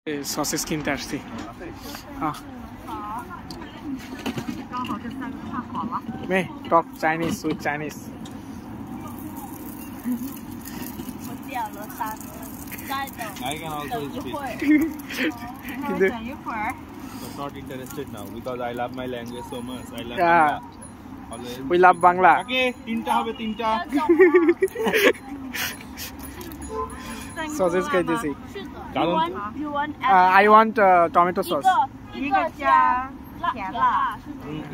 Sausages কিনতে আসছি। মে টক Chinese sweet Chinese. Not interested now because I love my language so much. I love always. We love Bangla. Okay, তিনটা হবে তিনটা। সসেস খাইতেছি। You want I want tomato sauce. 一个加甜辣。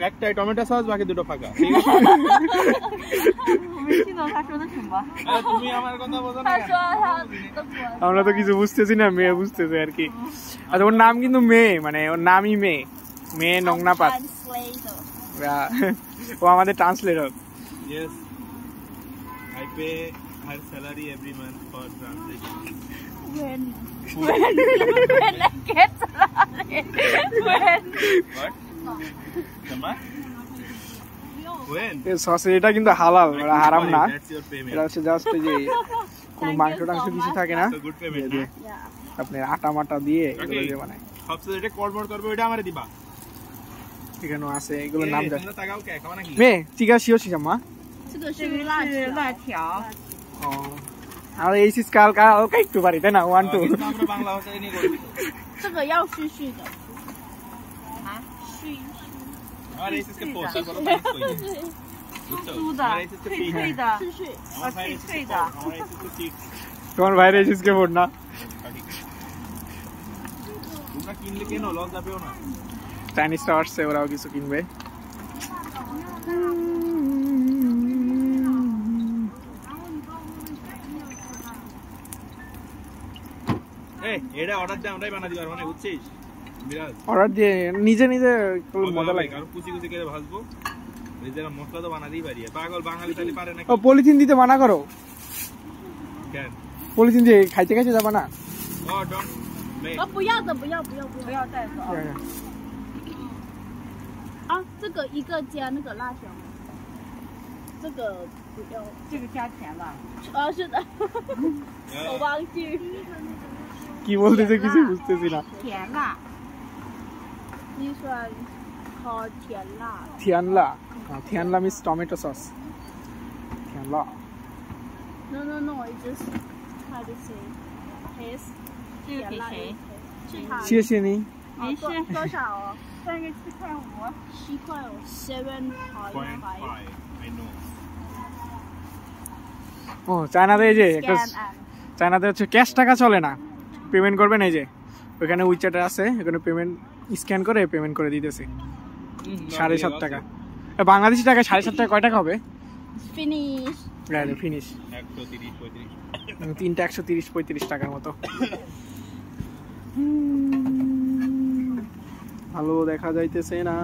একটাই tomato sauce বাকি দুটো ফাঁকা। ঠিক আছে? 我没听懂他说的什么。 আরে তুমি আমার কথা বোঝো না।他说他的 আমরা তো কিছু বুঝতেছি না, মেয়ে বুঝতেছে আর কি। আচ্ছা ওর নাম কিন্তু মেয়ে, মানে ওর নামই মেয়ে, মেয়ে নংনাপাত। ও আমাদের translator. Yes. I pay her salary every month for translation. When I get salary. When What? Sama? When? এই সসেস এটা কিন্তু হালাল, এটা হারাম না। That's your payment. এটা হচ্ছে জাস্ট যে কোনো মাংস টাংস কিছু থাকে না, So good payment. yeah. আপনি আটা মাটা দিয়ে এগুলো দিয়ে বানায়। সবচেয়ে যেটা কলমর করবে ওটা আমারে দিবা। এখানে আছে এগুলোর নাম জানি। তোমরা তাকাও কে খাবা নাকি? মে চিকা শিও শিজাম্মা। 这个是辣条。 ও আর এই সিস কাল কাল একটু পারি তাই না 1 2 কিন্তু আমরা বাংলা ভাষায় নিয়ে করব। 这个要絮絮的。啊，絮。 আর এই সিসকে পোস্ট করো তাই কই।酥的，脆脆的，是是，脆脆的。 আমার এই সিসকে ঠিক। তোমার বাইরে সিসকে পড় না। তোমরা কিনলে কেন লজ্জা পেও না। চাইনিজ স্টার্সে ওরাও কিছু কিনবে। এই এটা অর্ডার দে আমরাই বানাই দিবার মানে বুঝছিস? বিরাজ। অর্ডার দিয়ে নিজে নিজে খুব মজা লাগে। আর কুচি কুচি করে ভাজবো। নিজেরা মশলা তো বানাতেই পারি। পাগল বাঙালি তাহলে পারে নাকি? ও পলিথিন দিতে মানা করো। কেন? পলিথিন দিয়ে খাইতে খাইতে যাবা না। ও ডোন্ট মেক।不要的，不要带走啊！啊，这个一个加那个辣条吗？这个不要，这个加甜辣。是的，我忘记。 কি বলতেছে কিছু বুঝতেছি না।甜辣。你说好甜辣。 থিয়ানলা, থিয়ানলা মিস টমেটো সস। থিয়ানলা। No, it just how to say his 这个给谁？是他。谢谢你。没事。多少哦？3个7.5。7块哦，7.5。 I know. ও চায়নাতে এই যে একটা চায়নাতে হচ্ছে ক্যাশ টাকা চলে না, পেমেন্ট করবেন এই যে ওখানে উইচ্যাট আছে, এখানে পেমেন্ট স্ক্যান করে পেমেন্ট করে দিতেছে 7.5 টাকা। বাংলাদেশি টাকা 7.5 টাকা কয় টাকা হবে? Finish. ফিনিশ 130 35। তিনটা 130-35 টাকার মতো। ভালো দেখা যাইতেছে না।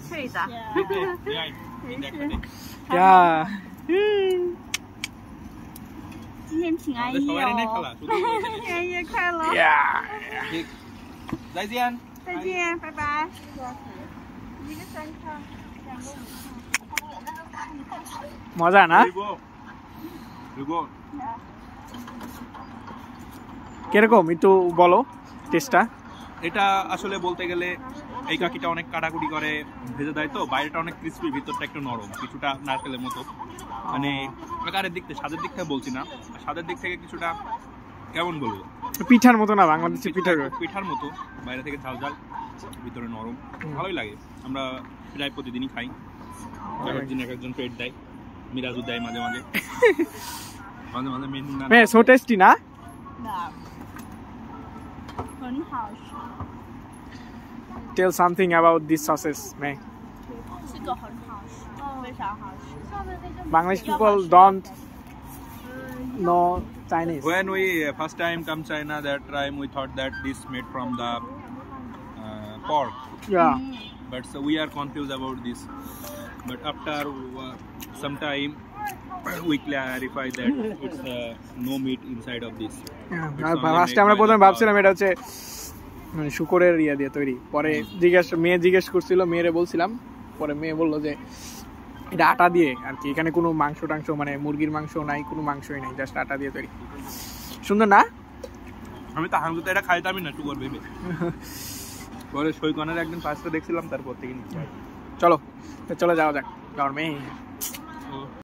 脆的。呀，今天平安夜哦。平安夜快乐。呀，再见。再见，拜拜。一个3颗，2个5颗。 মজা না? কিরকম একটু বলো টেস্টটা। এটা আসলে বলতে গেলে এই কাকিটা অনেক কাটাকুটি করে ভেজে দেয়, তো বাইরেটা অনেক ক্রিসপি, ভিতরটা একটু নরম, কিছুটা নারকেলের মতো। মানে আকারের দিক থেকে, স্বাদের দিক থেকে বলছি না, স্বাদের দিক থেকে কিছুটা কেমন বলবো, পিঠার মতো না, বাংলাদেশের পিঠার মতো, বাইরে থেকে ঝাল ঝাল, ভিতরে নরম, ভালোই লাগে। আমরা প্রায় প্রতিদিনই খাই, একদিন এক একজন পেট দেয়, মিরাজও দেয় মাঝে মাঝে মাঝে মাঝে মেনু না। সো টেস্টি না? 很好吃。 Tell something about this sauces, May. 这个很好吃，非常好吃。 Bangladesh people don't know Chinese. When we first time come China, that time we thought that this made from the pork. Yeah. But so we are confused about this. But after some time, we clarify that it's no meat inside of this. First আমরা প্রথমে ভাবছিলাম এটা হচ্ছে মানে শুকরের ইয়া দিয়ে তৈরি, পরে মেয়ে জিজ্ঞেস করছিল, মেয়েরে বলছিলাম, পরে মেয়ে বললো যে এটা আটা দিয়ে আর কি, এখানে কোনো মাংস টাংস মানে মুরগির মাংস নাই, কোনো মাংসই নাই, জাস্ট আটা দিয়ে তৈরি। সুন্দর না? আমি তো হাঙ্গুতে এটা খাইতামই না সুগার ভেবে, পরে সৈকনের একদিন পাঁচটা দেখছিলাম, তারপর থেকে নিচ্ছি। চলো চলে যাওয়া যাক গরমে।